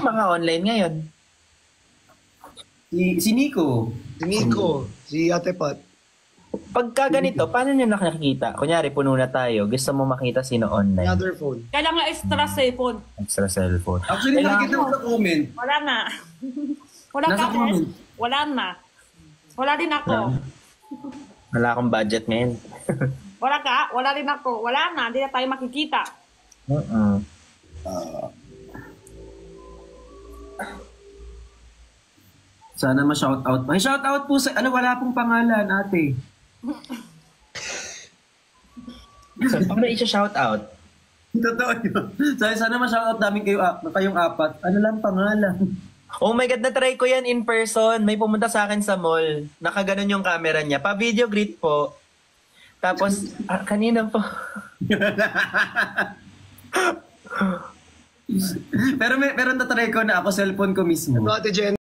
mga online ngayon? Si Nico. Si Nico, si Ate Pat. Pagka ganito, paano nyo nakikita? Kunyari, puno na tayo. Gusto mo makita sino online? Another phone. Kailangan extra cellphone. Extra cellphone. Actually, nakikita ko sa comment. Wala na. Wala Nasa ka, comment. Wala na. Wala din ako. Wala akong budget ngayon. Wala ka? Wala din ako. Wala na. Hindi na tayo makikita. Sana ma-shoutout. May shoutout po sa... Ano, wala pong pangalan, ate. Paano i-shout out? Totoo yun. Sana ma-shoutout namin kayong apat. Ano lang pangalan? Oh my God, na-try ko yan in person. May pumunta sa akin sa mall. Nakaganon yung camera niya. Pa-video greet po. Tapos, kanina po. pero na-try ko na ako, cellphone ko mismo. Ate Jen.